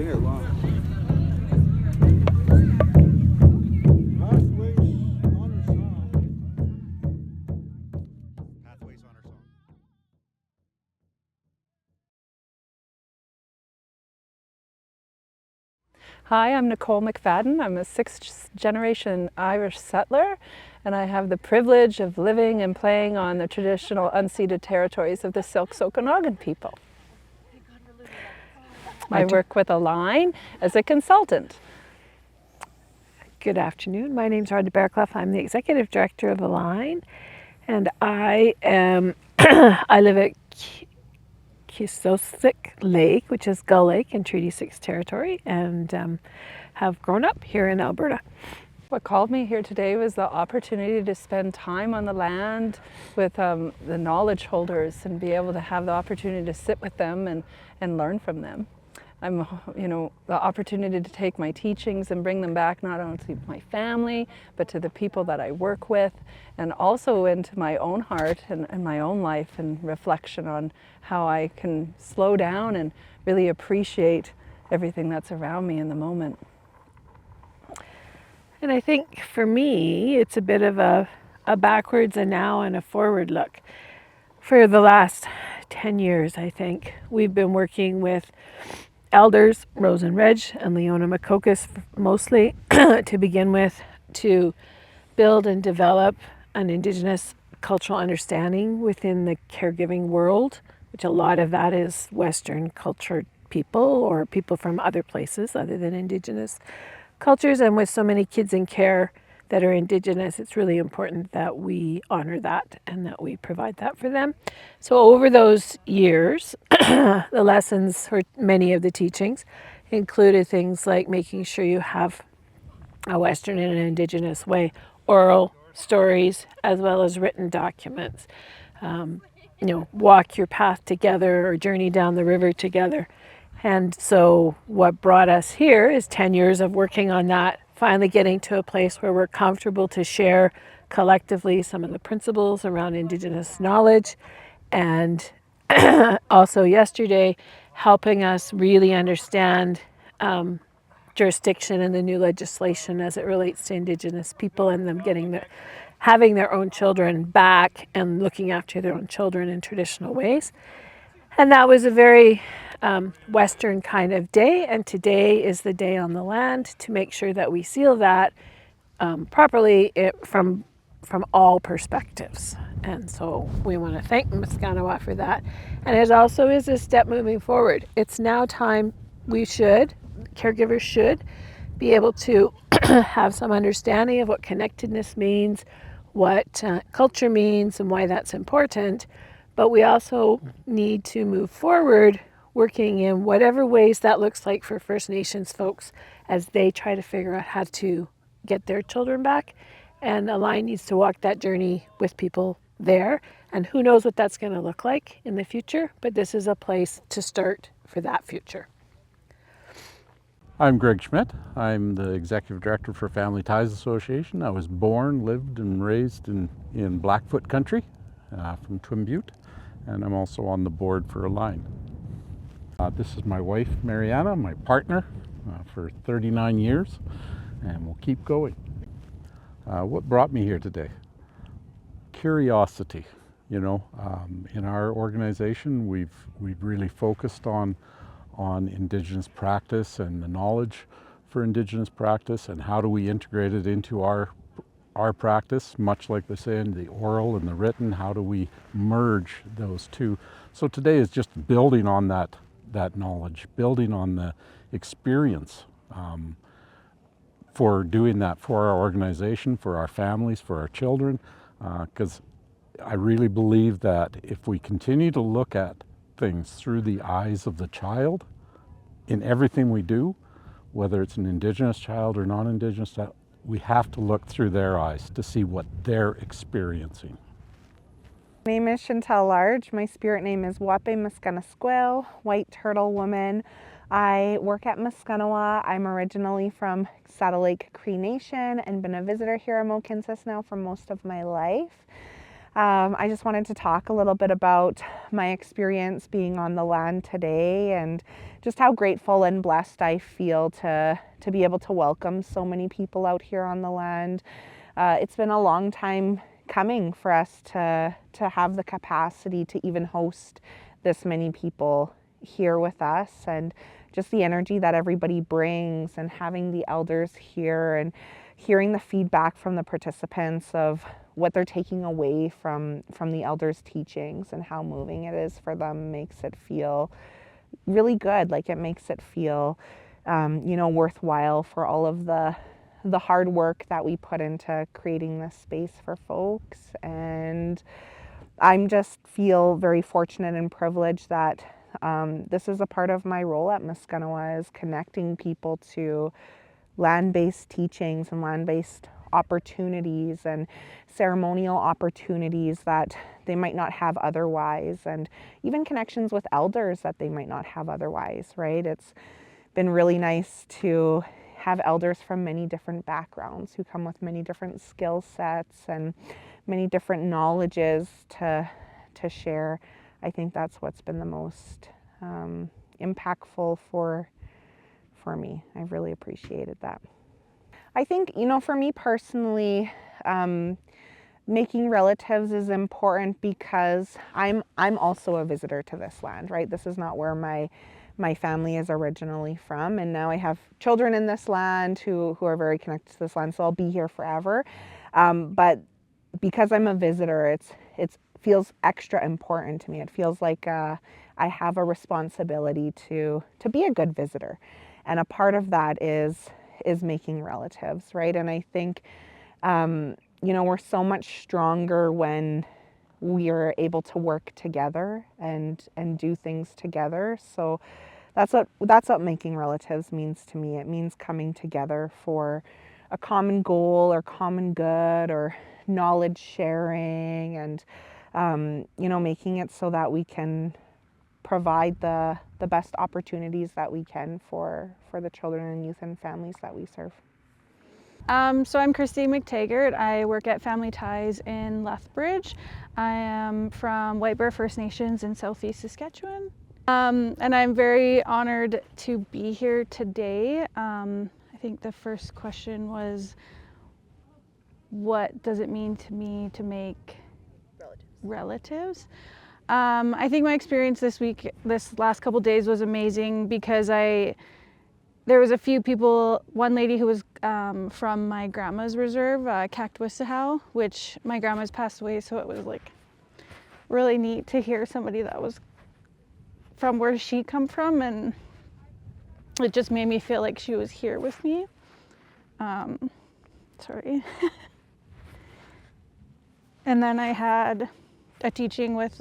been here long. Pathways on our song. Hi, I'm Nicole McFadden. I'm a sixth generation Irish settler, and I have the privilege of living and playing on the traditional unceded territories of the Silks Okanagan people. I work with Align as a consultant. Good afternoon. My name is Rhonda Bearclough. I'm the Executive Director of Align, and I am I live at Kisosik Lake, which is Gull Lake in Treaty 6 territory, and have grown up here in Alberta. What called me here today was the opportunity to spend time on the land with the knowledge holders and be able to have the opportunity to sit with them and learn from them. I'm, the opportunity to take my teachings and bring them back not only to my family, but to the people that I work with, and also into my own heart and my own life, and reflection on how I can slow down and really appreciate everything that's around me in the moment. And I think for me, it's a bit of a backwards and now and a forward look. For the last 10 years, I think, we've been working with elders, Rose and Reg and Leona Makokis mostly, to begin with, to build and develop an Indigenous cultural understanding within the caregiving world, which a lot of that is Western cultured people or people from other places other than Indigenous cultures. And with so many kids in care that are Indigenous, it's really important that we honor that and that we provide that for them. So over those years, the lessons, or many of the teachings, included things like making sure you have a Western and an Indigenous way, oral stories as well as written documents. Walk your path together or journey down the river together. And so what brought us here is 10 years of working on that, finally getting to a place where we're comfortable to share collectively some of the principles around Indigenous knowledge, and also yesterday helping us really understand jurisdiction and the new legislation as it relates to Indigenous people and them having their own children back and looking after their own children in traditional ways. And that was a very Western kind of day, and today is the day on the land to make sure that we seal that properly from all perspectives. And so we want to thank Miskanawah for that. And it also is a step moving forward. It's now time caregivers should be able to have some understanding of what connectedness means, what culture means, and why that's important. But we also need to move forward working in whatever ways that looks like for First Nations folks as they try to figure out how to get their children back. And Align needs to walk that journey with people there. And who knows what that's going to look like in the future, but this is a place to start for that future. I'm Greg Schmidt. I'm the Executive Director for Family Ties Association. I was born, lived, and raised in Blackfoot country from Twin Butte, and I'm also on the board for Align. This is my wife, Mariana, my partner for 39 years, and we'll keep going. What brought me here today? Curiosity. In our organization, we've really focused on Indigenous practice and the knowledge for Indigenous practice, and how do we integrate it into our practice, much like they say in the oral and the written, how do we merge those two? So today is just building on that knowledge, building on the experience for doing that for our organization, for our families, for our children, because I really believe that if we continue to look at things through the eyes of the child in everything we do, whether it's an Indigenous child or non-Indigenous child, we have to look through their eyes to see what they're experiencing. My name is Chantel Large. My spirit name is Wape Miskanasquel, White Turtle Woman. I work at Miskanawah. I'm originally from Saddle Lake Cree Nation and been a visitor here in Mohkinstsis now for most of my life. I just wanted to talk a little bit about my experience being on the land today and just how grateful and blessed I feel to be able to welcome so many people out here on the land. It's been a long time coming for us to have the capacity to even host this many people here with us, and just the energy that everybody brings, and having the elders here and hearing the feedback from the participants of what they're taking away from the elders' teachings and how moving it is for them makes it feel really good. Like, it makes it feel worthwhile for all of the hard work that we put into creating this space for folks. And I'm just feel very fortunate and privileged that this is a part of my role at Miskanawah, is connecting people to land-based teachings and land-based opportunities and ceremonial opportunities that they might not have otherwise, and even connections with elders that they might not have otherwise, right? It's been really nice to have elders from many different backgrounds who come with many different skill sets and many different knowledges to share. I think that's what's been the most impactful for me. I've really appreciated that. I think, for me personally, making relatives is important because I'm also a visitor to this land, right? This is not where my family is originally from, and now I have children in this land who are very connected to this land, so I'll be here forever. But because I'm a visitor, it feels extra important to me. It feels like I have a responsibility to be a good visitor. And a part of that is making relatives, right? And I think, we're so much stronger when we are able to work together and do things together. So that's what making relatives means to me. It means coming together for a common goal or common good or knowledge sharing, and making it so that we can provide the best opportunities that we can for the children and youth and families that we serve. So I'm Christine McTaggart. I work at Family Ties in Lethbridge. I am from White Bear First Nations in Southeast Saskatchewan. And I'm very honored to be here today. I think the first question was, what does it mean to me to make relatives? I think my experience this last couple days was amazing because there was a few people, one lady who was from my grandma's reserve, Cactuasahow, which my grandma's passed away, so it was like really neat to hear somebody that was from where she come from, and it just made me feel like she was here with me. Sorry. And then I had a teaching with,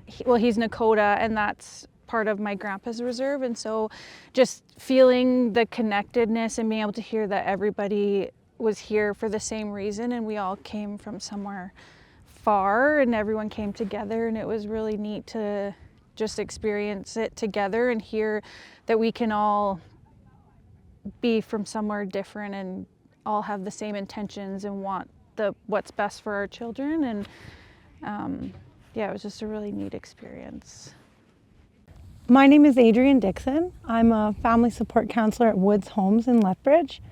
he's Nakota, and that's part of my grandpa's reserve. And so just feeling the connectedness and being able to hear that everybody was here for the same reason, and we all came from somewhere far and everyone came together, and it was really neat to just experience it together and hear that we can all be from somewhere different and all have the same intentions and want what's best for our children. And it was just a really neat experience. My name is Adrienne Dixon. I'm a family support counselor at Woods Homes in Lethbridge.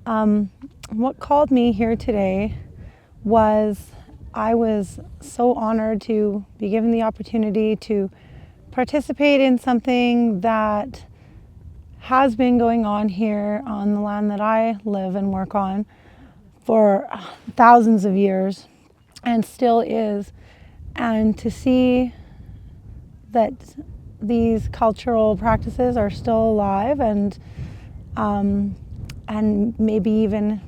What called me here today was I was so honored to be given the opportunity to participate in something that has been going on here on the land that I live and work on for thousands of years and still is, and to see that these cultural practices are still alive and maybe even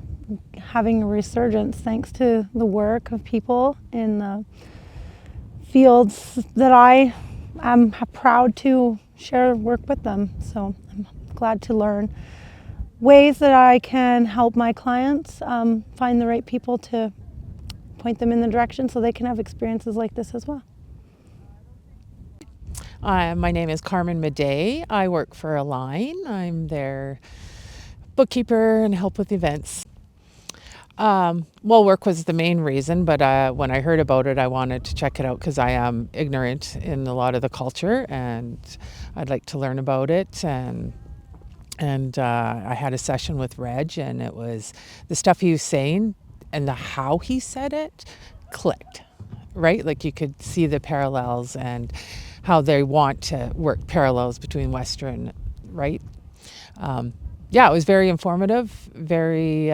having a resurgence thanks to the work of people in the fields that I am proud to share work with them. So I'm glad to learn ways that I can help my clients find the right people to point them in the direction so they can have experiences like this as well. My name is Carmen Madej. I work for Align. I'm their bookkeeper and help with events. Well, work was the main reason, but when I heard about it, I wanted to check it out because I am ignorant in a lot of the culture, and I'd like to learn about it. And I had a session with Reg, and it was the stuff he was saying and the how he said it clicked, right? Like you could see the parallels and how they want to work parallels between Western, right? Yeah, it was very informative, very,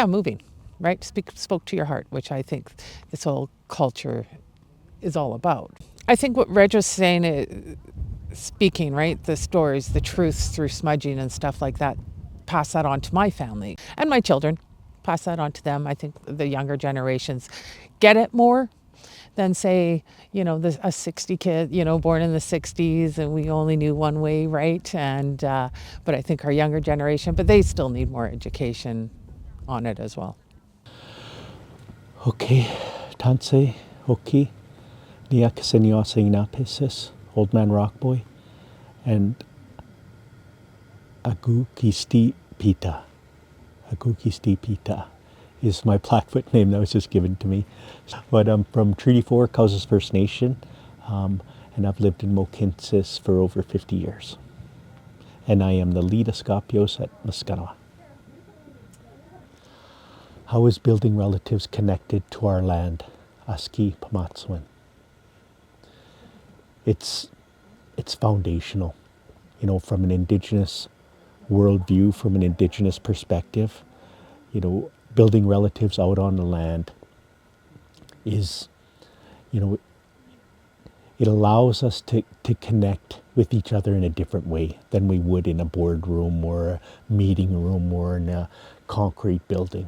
moving, right? Spoke to your heart, which I think this whole culture is all about. I think what Reg was saying is, speaking, right? The stories, the truths through smudging and stuff like that, pass that on to my family and my children, pass that on to them. I think the younger generations get it more than say, a 60 kid, born in the 60s and we only knew one way, right? And, but I think our younger generation, but they still need more education on it as well. Okay, Tanse, Hoki, Niakasenyo Singnapesis, Old Man Rock Boy, and Agukisti Pita. Agukisti Pita is my Blackfoot name that was just given to me. But I'm from Treaty 4, Cousins First Nation, and I've lived in Mohkinstsis for over 50 years. And I am the lead Escapios at Miskanawah. How is building relatives connected to our land? Aski Pamatswin. It's foundational, from an Indigenous worldview, from an Indigenous perspective. Building relatives out on the land is, it allows us to connect with each other in a different way than we would in a boardroom or a meeting room or in a concrete building.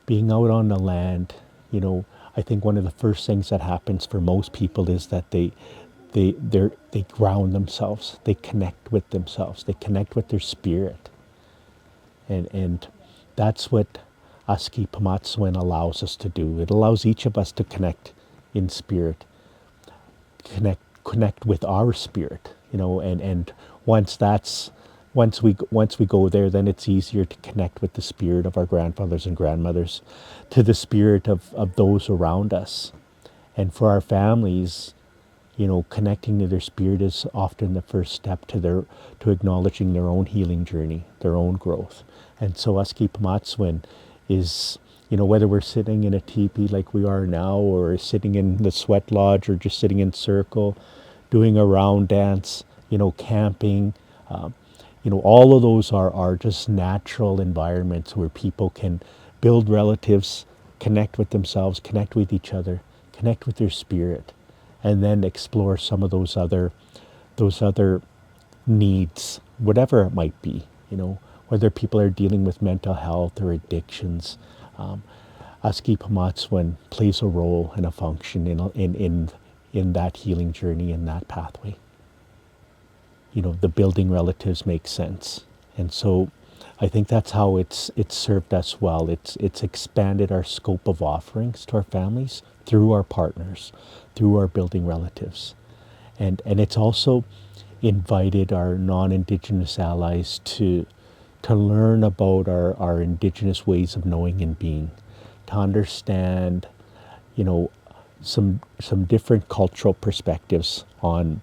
Being out on the land, I think one of the first things that happens for most people is that they ground themselves, they connect with themselves, they connect with their spirit. And that's what Aski Pamatswin allows us to do. It allows each of us to connect in spirit, connect with our spirit, and once we go there, then it's easier to connect with the spirit of our grandfathers and grandmothers, to the spirit of those around us. And for our families, connecting to their spirit is often the first step to acknowledging their own healing journey, their own growth. And so Aski Pamatswin is, whether we're sitting in a teepee like we are now, or sitting in the sweat lodge, or just sitting in circle, doing a round dance, camping, all of those are just natural environments where people can build relatives, connect with themselves, connect with each other, connect with their spirit, and then explore some of those other needs, whatever it might be, whether people are dealing with mental health or addictions. Aski Pamatswin plays a role and a function in that healing journey, in that pathway. The building relatives make sense. And so I think that's how it's served us well. It's expanded our scope of offerings to our families through our partners, through our building relatives. And it's also invited our non-Indigenous allies to learn about our Indigenous ways of knowing and being, to understand, some different cultural perspectives on,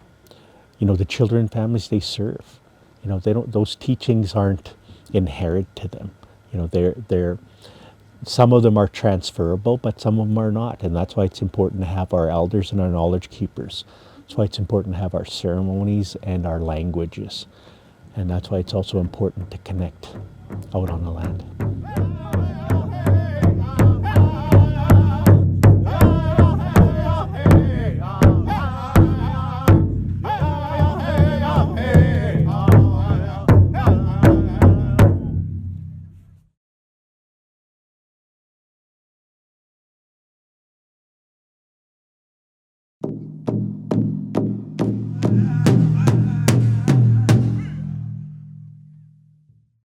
the children and families they serve. Those teachings aren't inherent to them. They're some of them are transferable, but some of them are not. And that's why it's important to have our elders and our knowledge keepers. That's why it's important to have our ceremonies and our languages. And that's why it's also important to connect out on the land.